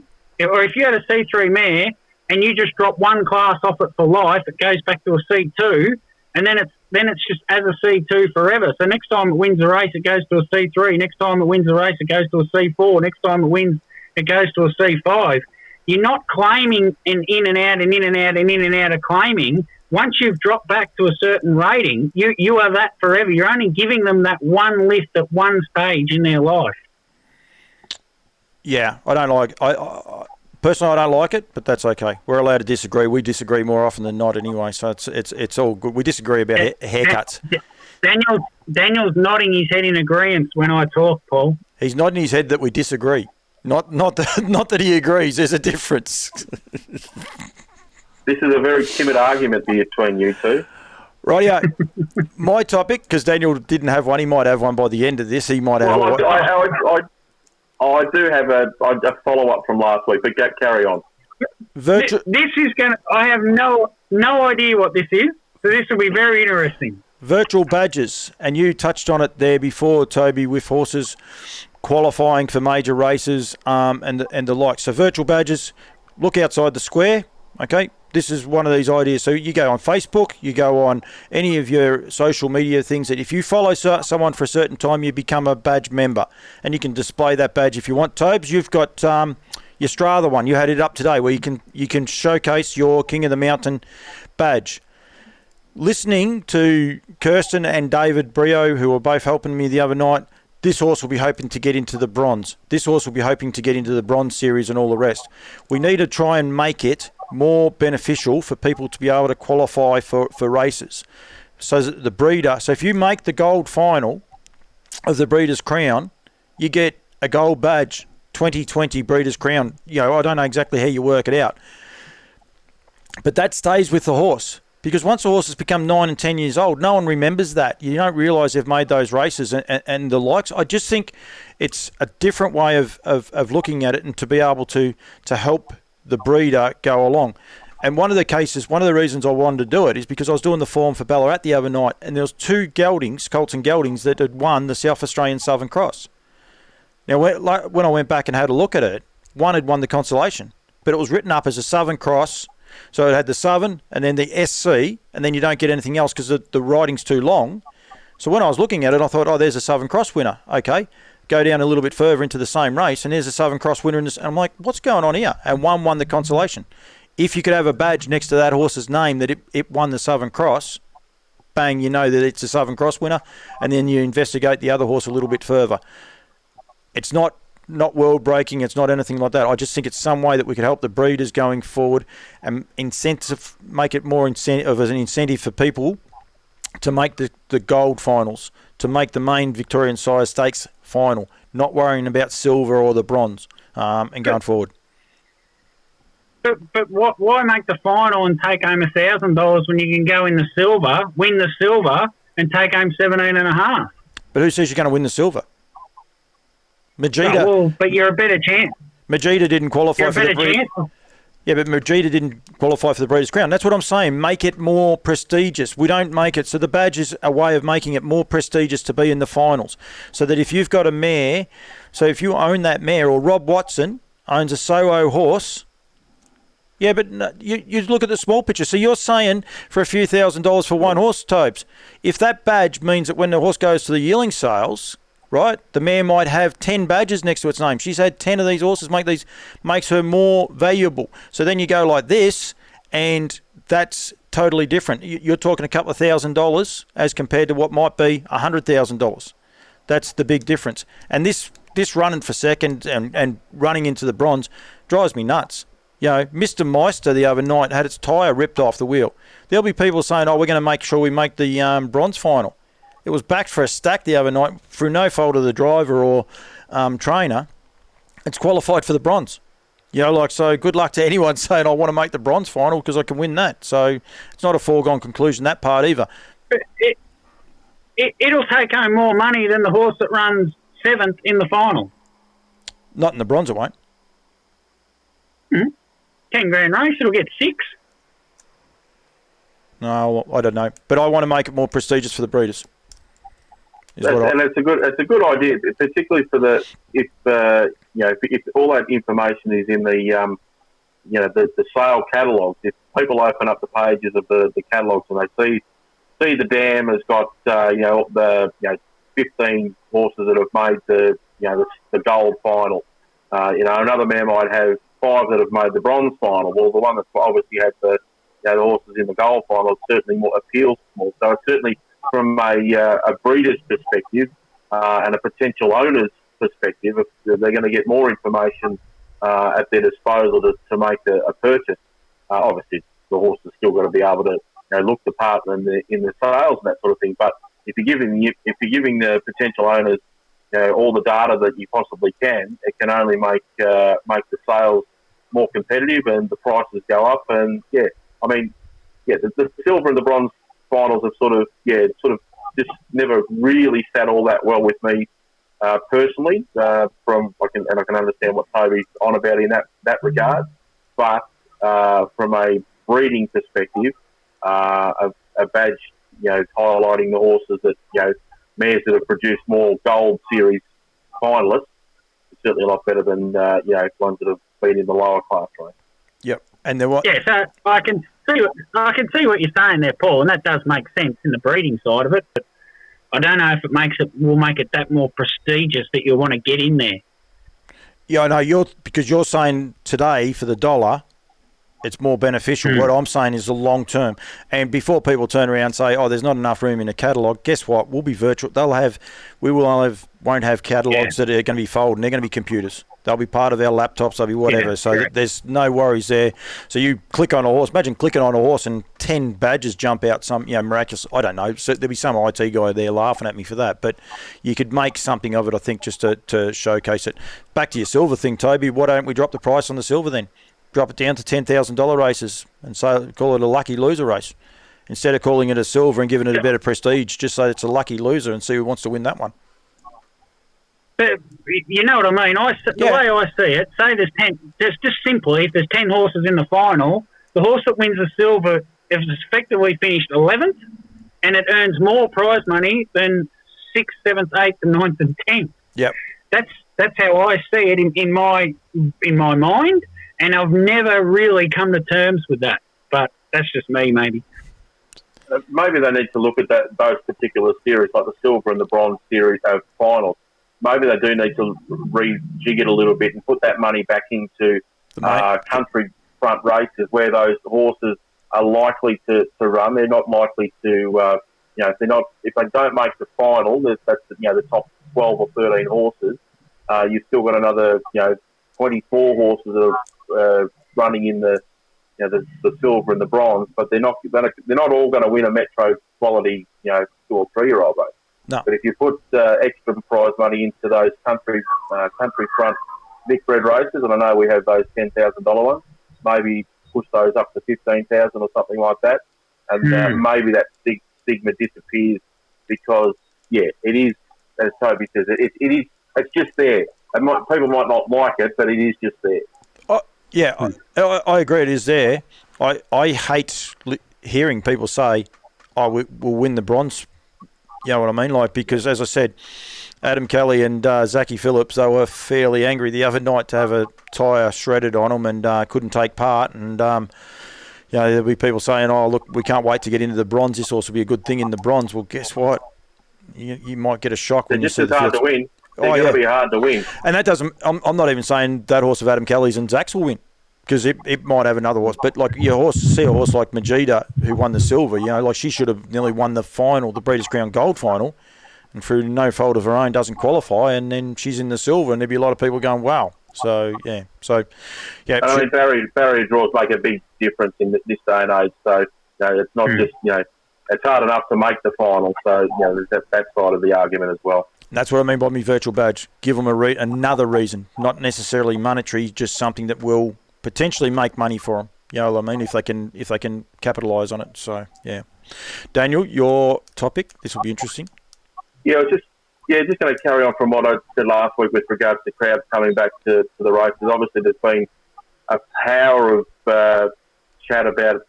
or if you had a C3 mare and you just drop 1 class off it for life, it goes back to a C2, and then it's just as a C2 forever. So next time it wins a race, it goes to a C3. Next time it wins a race, it goes to a C4. Next time it wins, it goes to a C5. You're not claiming and in and out and in and out and in and out of claiming. Once you've dropped back to a certain rating, you are that forever. You're only giving them that one lift at one stage in their life. Yeah, I don't like. Personally, I don't like it, but that's okay. We're allowed to disagree. We disagree more often than not, anyway. So it's all good. We disagree about haircuts. Daniel's nodding his head in agreement when I talk, Paul. He's nodding his head that we disagree. Not that he agrees. There's a difference. This is a very timid argument between you two. Rightio. My topic, because Daniel didn't have one, he might have one by the end of this. He might have one. I do have a follow-up from last week, but carry on. This is going to... I have no idea what this is, so this will be very interesting. Virtual badges, and you touched on it there before, Toby, with horses qualifying for major races and the like. So virtual badges, look outside the square, okay? This is one of these ideas. So you go on Facebook, you go on any of your social media things, that if you follow someone for a certain time, you become a badge member. And you can display that badge if you want. Tobes, you've got your Strava one. You had it up today where you can showcase your King of the Mountain badge. Listening to Kirsten and David Brio, who were both helping me the other night, this horse will be hoping to get into the bronze. This horse will be hoping to get into the bronze series and all the rest. We need to try and make it more beneficial for people to be able to qualify for races. So the breeder, so if you make the gold final of the Breeders' Crown, you get a gold badge, 2020 Breeders' Crown. You know, I don't know exactly how you work it out, but that stays with the horse. Because once the horse has become 9 and 10 years old, no one remembers that. You don't realise they've made those races and the likes. I just think it's a different way of looking at it, and to be able to help the breeder go along. And one of the reasons I wanted to do it is because I was doing the form for Ballarat the other night, and there was 2 geldings, colts and geldings, that had won the South Australian Southern Cross. Now, when I went back and had a look at it, one had won the Consolation, but it was written up as a Southern Cross. So it had the Southern and then the SC, and then you don't get anything else because the writing's too long. So when I was looking at it, I thought, oh, there's a Southern Cross winner. Okay, go down a little bit further into the same race, and there's a Southern Cross winner. And I'm like, what's going on here? And one won the Consolation. If you could have a badge next to that horse's name that it won the Southern Cross, bang, you know that it's a Southern Cross winner, and then you investigate the other horse a little bit further. It's not world breaking, it's not anything like that. I just think it's some way that we could help the breeders going forward and make it more of an incentive for people to make the gold finals, to make the main Victorian Sire Stakes final, not worrying about silver or the bronze and going forward. But why make the final and take home $1,000 when you can go in the silver, win the silver, and take home 17.5? But who says you're going to win the silver? Majida, but you're a better chance. Majida didn't qualify for the chance. Yeah, but Majida didn't qualify for the Breeders' Crown. That's what I'm saying. Make it more prestigious. We don't make it. So the badge is a way of making it more prestigious to be in the finals. So that if you've got a mare, so if you own that mare, or Rob Watson owns a Soho horse, yeah, but you look at the small picture. So you're saying for a few $1,000s for one horse, Tobes, if that badge means that when the horse goes to the yearling sales, right, the mare might have 10 badges next to its name. She's had 10 of these horses, makes her more valuable. So then you go like this, and that's totally different. You're talking a couple of $1,000 as compared to what might be $100,000. That's the big difference. And this running for second and running into the bronze drives me nuts. You know, Mr. Meister the other night had its tyre ripped off the wheel. There'll be people saying, oh, we're going to make sure we make the bronze final. It was backed for a stack the other night through no fault of the driver or trainer. It's qualified for the bronze. You know, like, so good luck to anyone saying I want to make the bronze final because I can win that. So it's not a foregone conclusion, that part either. It'll take home more money than the horse that runs 7th in the final. Not in the bronze, it won't. 10 grand race, it'll get 6. No, I don't know. But I want to make it more prestigious for the breeders. It's a good idea, particularly for if all that information is in the the sale catalogues. If people open up the pages of the catalogues and they see the dam has got 15 horses that have made the gold final. Another man might have 5 that have made the bronze final. Well, the one that's obviously had the horses in the gold final certainly more appeals more. So it's certainly from a breeder's perspective and a potential owner's perspective, if they're going to get more information at their disposal to make a purchase. Obviously, the horse has still got to be able to look the part in the sales and that sort of thing. But if you're giving the potential owners all the data that you possibly can, it can only make the sales more competitive and the prices go up. And the silver and the bronze finals have sort of just never really sat all that well with me personally. I can understand what Toby's on about in that regard, but from a breeding perspective, a badge highlighting the horses that mares that have produced more Gold Series finalists is certainly a lot better than ones that have been in the lower class range. Yep, and there was so I can see what you're saying there, Paul, and that does make sense in the breeding side of it. But I don't know if it will make it that more prestigious that you want to get in there. Yeah, I know because you're saying today for the dollar, it's more beneficial. What I'm saying is the long term. And before people turn around and say, "Oh, there's not enough room in the catalogue," guess what? We'll be virtual. Won't have catalogues that are going to be folded. They're going to be computers. They'll be part of our laptops. They'll be whatever. Yeah, so there's no worries there. So you click on a horse. Imagine clicking on a horse and 10 badges jump out. Some miraculous. I don't know. So there'll be some IT guy there laughing at me for that. But you could make something of it. I think just to showcase it. Back to your silver thing, Toby. Why don't we drop the price on the silver then? Drop it down to $10,000 races and call it a lucky loser race instead of calling it a silver and giving it a better prestige. Just say it's a lucky loser and see who wants to win that one. But you know what I mean. The way I see it, say there's 10. Just simply, if there's 10 horses in the final, the horse that wins the silver is effectively finished 11th, and it earns more prize money than 6th, 7th, 8th, and 9th and 10th. Yep. That's how I see it in my mind. And I've never really come to terms with that. But that's just me, maybe. Maybe they need to look at those particular series, like the silver and the bronze series have finals. Maybe they do need to rejig it a little bit and put that money back into country front races where those horses are likely to run. They're not likely to, if they don't make the final, that's the top 12 or 13 horses. You've still got another, 24 horses that are running in the silver and the bronze, but they're not all going to win a Metro quality, 2 or 3 year old race. No. But if you put extra prize money into those country front Vic bred races, and I know we have those $10,000 ones, maybe push those up to $15,000 or something like that, and maybe that stigma disappears because it is, as Toby says, it's just there. People might not like it, but it is just there. I agree. It is there. I hate hearing people say, we'll win the bronze. You know what I mean? Because as I said, Adam Kelly and Zachy Phillips, they were fairly angry the other night to have a tyre shredded on them and couldn't take part. And, there'll be people saying, look, we can't wait to get into the bronze. This horse will be a good thing in the bronze. Well, guess what? You might get a shock when you see the fields. They're just as hard to win. They're going to be hard to win. And that doesn't... I'm not even saying that horse of Adam Kelly's and Zach's will win, because it might have another horse. But like a horse like Majida, who won the silver, she should have nearly won the final, the Breeders' Crown Gold final, and through no fault of her own doesn't qualify, and then she's in the silver, and there'd be a lot of people going, wow. So, yeah. I mean, barrier draws make a big difference in this day and age. So, it's not just, it's hard enough to make the final. So, there's that side of the argument as well. And that's what I mean by my virtual badge. Give them another reason, not necessarily monetary, just something that will potentially make money for them. You know what I mean? If they can capitalise on it. So yeah, Daniel, your topic. This will be interesting. Yeah, just going to carry on from what I said last week with regards to crowds coming back to the races. Obviously, there's been a power of chat about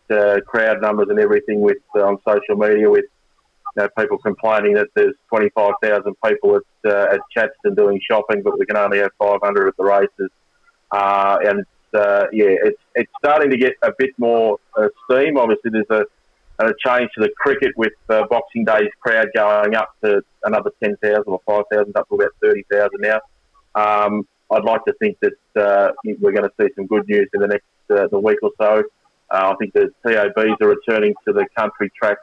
crowd numbers and everything with on social media with people complaining that there's 25,000 people at Chatston doing shopping, but we can only have 500 at the races. It's starting to get a bit more steam. Obviously, there's a change to the cricket with Boxing Day's crowd going up to another 10,000 or 5,000, up to about 30,000 now. I'd like to think that we're going to see some good news in the next the week or so. I think the TABs are returning to the country tracks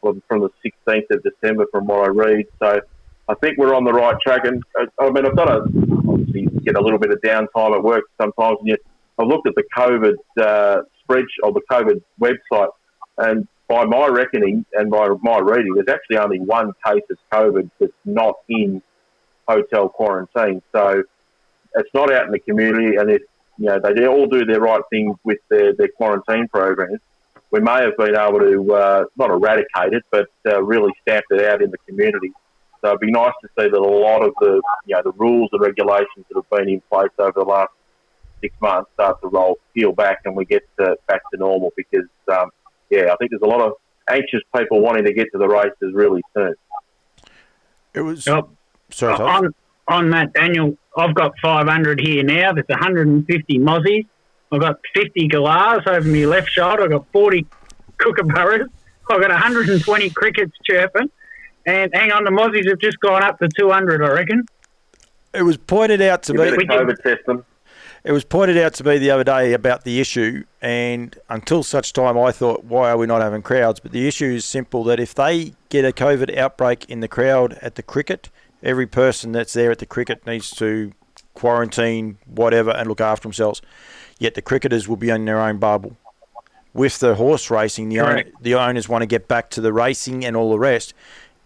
from the 16th of December, from what I read. So I think we're on the right track. And I've got to obviously get a little bit of downtime at work sometimes. And I've looked at the COVID spreadsheet or the COVID website, and by my reckoning and by my reading, there's actually only one case of COVID that's not in hotel quarantine. So it's not out in the community, and they all do their right thing with their quarantine programs. We may have been able to not eradicate it, but really stamp it out in the community. So it'd be nice to see that a lot of the rules and regulations that have been in place over the last 6 months start to peel back, and we get back to normal. Because I think there's a lot of anxious people wanting to get to the races really soon. It was sorry, Tom. On that, Daniel, I've got 500 here now. There's 150 mozzies. I've got 50 galahs over my left shoulder. I've got 40 kookaburras. I've got 120 crickets chirping. And hang on, the mozzies have just gone up to 200, I reckon. It was pointed out to me. COVID test them. It was pointed out to me the other day about the issue, and until such time I thought, why are we not having crowds? But the issue is simple, that if they get a COVID outbreak in the crowd at the cricket, every person that's there at the cricket needs to quarantine, whatever, and look after themselves. Yet the cricketers will be in their own bubble. With the horse racing, the owners want to get back to the racing and all the rest.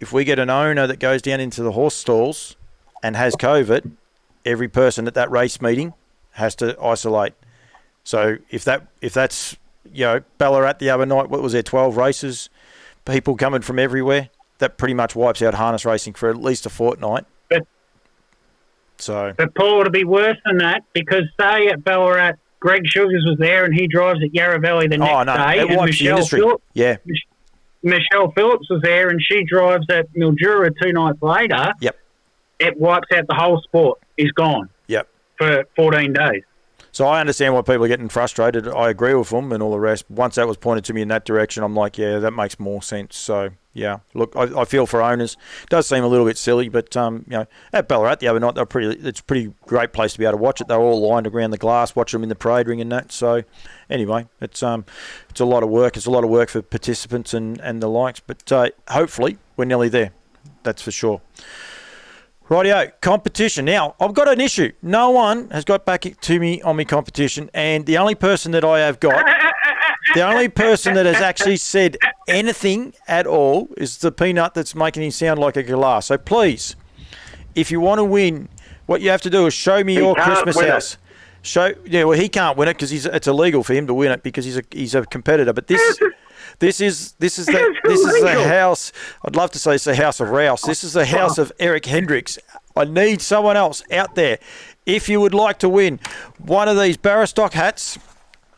If we get an owner that goes down into the horse stalls and has COVID, every person at that race meeting has to isolate. So if that's Ballarat the other night, what was there, 12 races, people coming from everywhere, that pretty much wipes out harness racing for at least a fortnight. But Paul, it'll be worse than that, because say at Ballarat, Greg Sugars was there and he drives at Yarra Valley the next day. It wipes the industry. Michelle Phillips was there and she drives at Mildura 2 nights later. Yep. It wipes out the whole sport. Is gone. Yep. For 14 days. So I understand why people are getting frustrated. I agree with them and all the rest. Once that was pointed to me in that direction, I'm like, yeah, that makes more sense. So, yeah, look, I feel for owners. It does seem a little bit silly, but, at Ballarat the other night, it's a pretty great place to be able to watch it. They're all lined around the glass, watch them in the parade ring and that. So, anyway, it's a lot of work. It's a lot of work for participants and the likes. But hopefully we're nearly there. That's for sure. Rightio, competition. Now, I've got an issue. No one has got back to me on my competition, and the only person that I have got, the only person that has actually said anything at all is the peanut that's making him sound like a galah. So please, if you want to win, what you have to do is show me your Christmas house. He can't win it because it's illegal for him to win it because he's a competitor. But this is the house. I'd love to say it's the house of Rouse. This is the house of Eric Hendricks. I need someone else out there. If you would like to win one of these Barristock hats,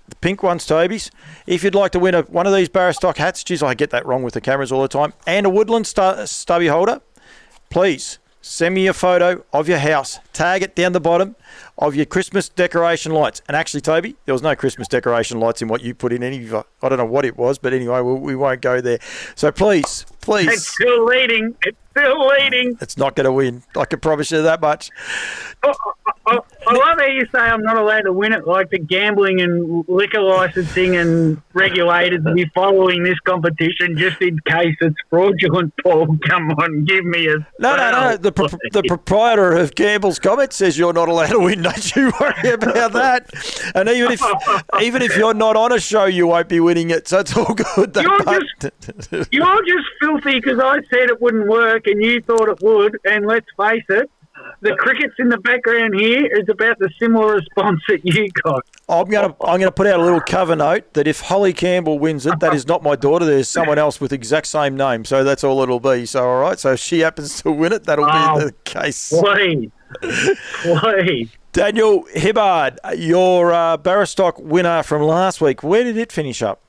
the pink ones, Toby's. If you'd like to win one of these Barristock hats, geez, I get that wrong with the cameras all the time, and a Woodland stubby holder, please send me a photo of your house. Tag it down the bottom of your Christmas decoration lights. And actually, Toby, there was no Christmas decoration lights in what you put in any. I don't know what it was, but anyway, we won't go there. So please. It's still leading. It's not going to win. I can promise you that much. I love how you say I'm not allowed to win it, like the gambling and liquor licensing and regulators be following this competition just in case it's fraudulent. Paul, come on, give me a... No. The proprietor of Gamble's Comment says you're not allowed to win. Don't you worry about that. And even if you're not on a show, you won't be winning it. So it's all good. You're just filthy because I said it wouldn't work and you thought it would. And let's face it, the crickets in the background here is about the similar response that you got. I'm gonna put out a little cover note that if Holly Campbell wins it, that is not my daughter. There's someone else with the exact same name, so that's all it'll be. So all right. So if she happens to win it, that'll be the case. Please. Daniel Hibberd, your Barstock winner from last week. Where did it finish up?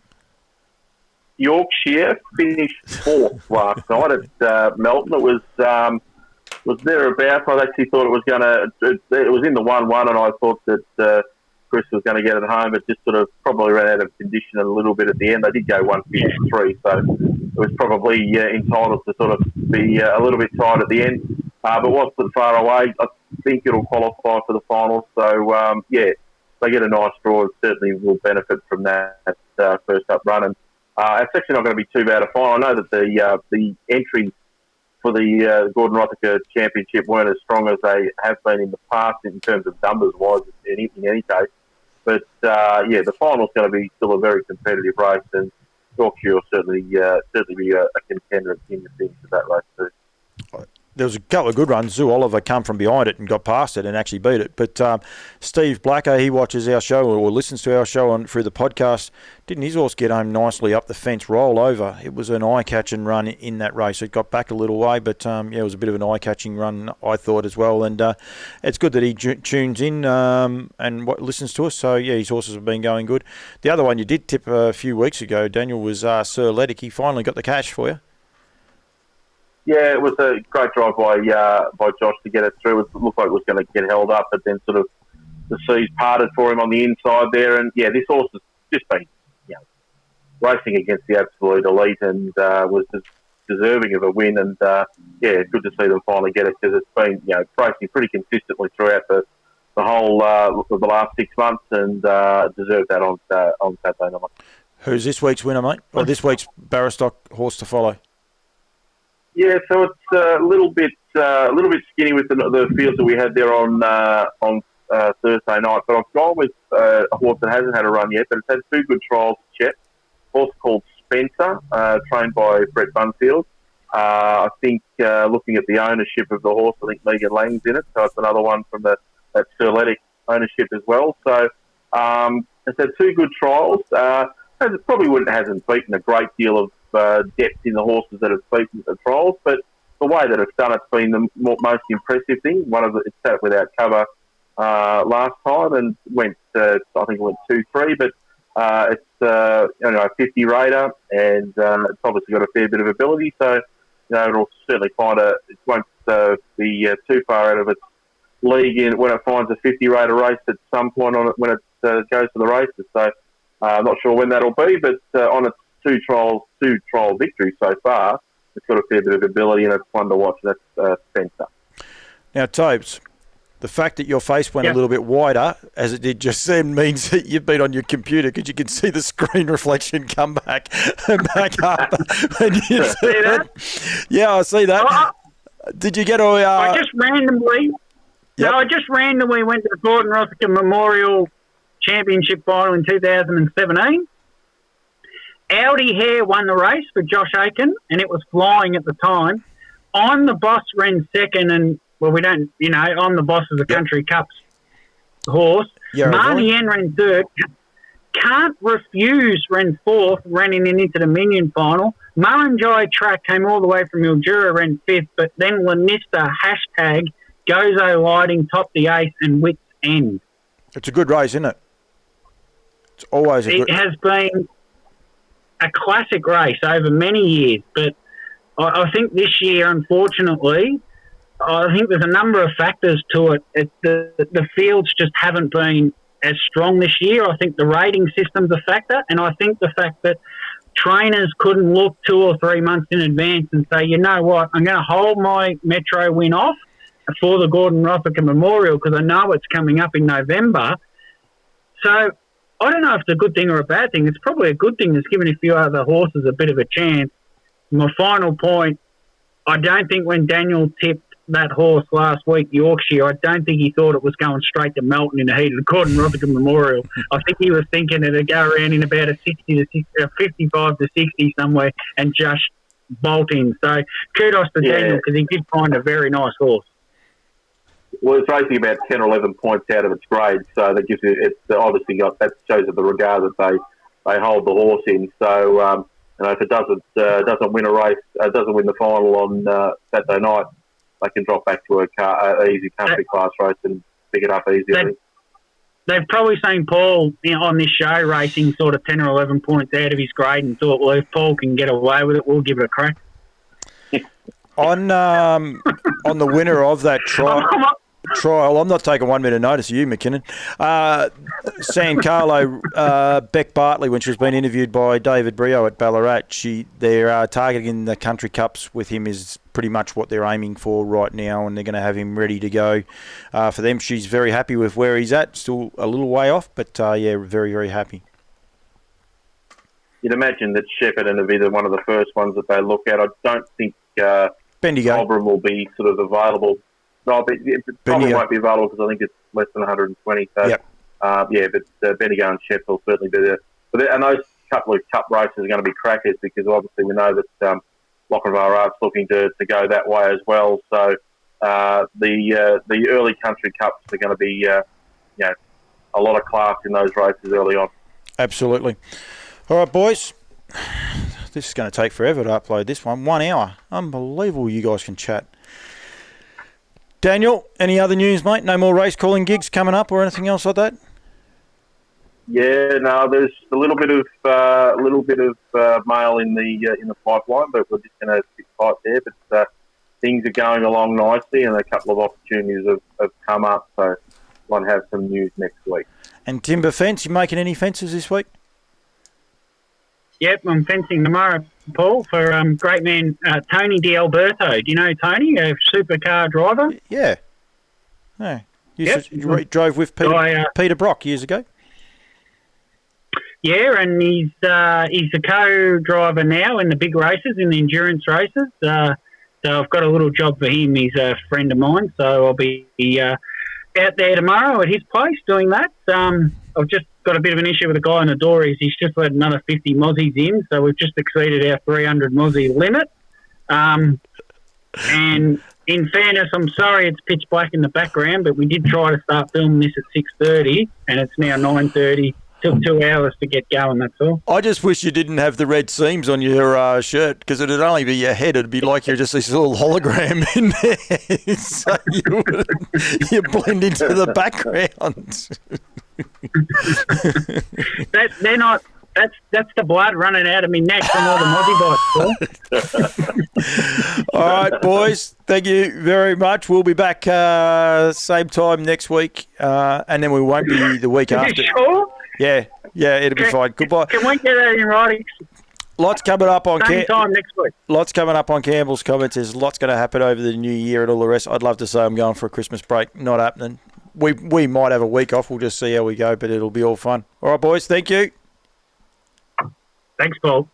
Yorkshire finished 4th last night at Melton. It was thereabouts. I actually thought it was going to. It was in the 1-1, and I thought that Chris was going to get it home, but just sort of probably ran out of condition a little bit at the end. They did go 153, so it was probably entitled to sort of be a little bit tight at the end, but wasn't far away. I think it'll qualify for the finals. So they get a nice draw. It certainly will benefit from that first up run. And it's actually not going to be too bad a final. I know that the entries for the Gordon Rothacker Championship weren't as strong as they have been in the past in terms of numbers-wise in any case. But, the final's going to be still a very competitive race, and Yorkshire will certainly be a contender in the finish of that race too. There was a couple of good runs. Zoo Oliver come from behind it and got past it and actually beat it. But Steve Blacker, he watches our show or listens to our show through the podcast. Didn't his horse get home nicely up the fence, roll over? It was an eye-catching run in that race. It got back a little way, but it was a bit of an eye-catching run, I thought, as well. And it's good that he tunes in and listens to us. So, his horses have been going good. The other one you did tip a few weeks ago, Daniel, was Sir Ledick. He finally got the cash for you. Yeah, it was a great drive by Josh to get it through. It looked like it was going to get held up, but then sort of the seas parted for him on the inside there. And, this horse has just been racing against the absolute elite and was just deserving of a win. And, good to see them finally get it because it's been, racing pretty consistently throughout the whole of the last 6 months and deserved that on Saturday night. Who's this week's winner, mate? Or this week's Barstock horse to follow? Yeah, so it's a little bit skinny with the fields that we had there on Thursday night. But I've gone with a horse that hasn't had a run yet, but it's had 2 good trials at Chet. A horse called Spencer, trained by Brett Bunfield. I think looking at the ownership of the horse, I think Megan Lang's in it, so it's another one from that Sir Ledick ownership as well. So it's had 2 good trials. It probably hasn't beaten a great deal of depth in the horses that have beaten the trials, but the way that it's done, it's been the most impressive thing. It sat without cover last time and went, I think it went 2-3, but it's a 50 raider and it's obviously got a fair bit of ability, so it'll certainly it won't be too far out of its league when it finds a 50 raider race at some point on it when it goes to the races. So I'm not sure when that'll be, but on its 2 trial victories so far, it's got a fair bit of ability and it's fun to watch. That's Spencer. Now, Tobes, the fact that your face went a little bit wider, as it did just then, means that you've been on your computer because you can see the screen reflection come back and back up. And you see that? Yeah, I see that. Did you get all... I just randomly went to the Gordon Rothacker Memorial Championship final in 2017. Audi Hare won the race for Josh Aiken, and it was flying at the time. I'm the Boss ran second, and, I'm the Boss of the Country Cup's horse. Marnie Ann ran third. Can't Refuse ran fourth, running into the Minion final. Murrinjai Track came all the way from Mildura, ran fifth, but then Lanista # Gozo Lighting topped the eighth and Wits End. It's a good race, isn't it? It's always It has been a classic race over many years, but I think this year, unfortunately, I think there's a number of factors to it. The fields just haven't been as strong this year. I think the rating system's a factor, and I think the fact that trainers couldn't look 2 or 3 months in advance and say, you know what, I'm going to hold my Metro win off for the Gordon Rothacker Memorial because I know it's coming up in November. So I don't know if it's a good thing or a bad thing. It's probably a good thing. It's given a few other horses a bit of a chance. My final point, I don't think when Daniel tipped that horse last week, Yorkshire, I don't think he thought it was going straight to Melton in the heat of the Gordon Rothacker Memorial. I think he was thinking it'd go around in about a 55 to 60 somewhere and just bolt in. So kudos to Daniel because he did find a very nice horse. Well, it's racing about 10 or 11 points out of its grade, so that gives it's obviously that shows the regard that they hold the horse in. So, if it doesn't win a race, doesn't win the final on Saturday night, they can drop back to a easy country class race and pick it up easily. They've probably seen Paul on this show racing sort of 10 or 11 points out of his grade and thought, well, if Paul can get away with it, we'll give it a crack. On the winner of that trial, I'm not taking 1 minute notice of you, McKinnon. San Carlo, Beck Bartley, when she's been interviewed by David Brio at Ballarat, they're targeting the country cups with him is pretty much what they're aiming for right now, and they're going to have him ready to go for them. She's very happy with where he's at, still a little way off, but very, very happy. You'd imagine that Shepparton will be one of the first ones that they look at. I don't think Cobram will be sort of available. No, but it probably won't be available because I think it's less than 120. So, yep. But Bendigo and Shep will certainly be there. And those couple of cup races are going to be crackers because obviously we know that Lochinvar Art's looking to go that way as well. So the early country cups are going to be a lot of class in those races early on. Absolutely. All right, boys. This is going to take forever to upload this one. 1 hour. Unbelievable you guys can chat. Daniel, any other news, mate? No more race calling gigs coming up or anything else like that? Yeah, no, there's a little bit of mail in the pipeline, but we're just going to sit tight there. But things are going along nicely, and a couple of opportunities have come up, so we'll have some news next week. And timber fence, you making any fences this week? Yep, I'm fencing tomorrow, Paul, for great man Tony D'Alberto. Do you know Tony, a supercar driver? Yeah. No. You drove with Peter Brock years ago? Yeah, and he's a co-driver now in the big races, in the endurance races. So I've got a little job for him. He's a friend of mine, so I'll be out there tomorrow at his place doing that. I've just got a bit of an issue with the guy on the door. He's just let another 50 mozzies in, so we've just exceeded our 300 mozzie limit. And in fairness, I'm sorry it's pitch black in the background, but we did try to start filming this at 6:30, and it's now 9:30. Took 2 hours to get going, that's all. I just wish you didn't have the red seams on your shirt, because it'd only be your head. It'd be like you're just this little hologram in there. So you blend into the background. They're not... That's the blood running out of me neck from all the mozzie bites. All right, boys. Thank you very much. We'll be back same time next week, and then we won't be the week after. Sure? Yeah, it'll be fine. Goodbye. Can we get that in writing? Lots coming up on same time next week. Lots coming up on Campbell's comments. There's lots going to happen over the new year and all the rest. I'd love to say I'm going for a Christmas break. Not happening. We might have a week off. We'll just see how we go, but it'll be all fun. All right, boys. Thank you. Thanks, Paul.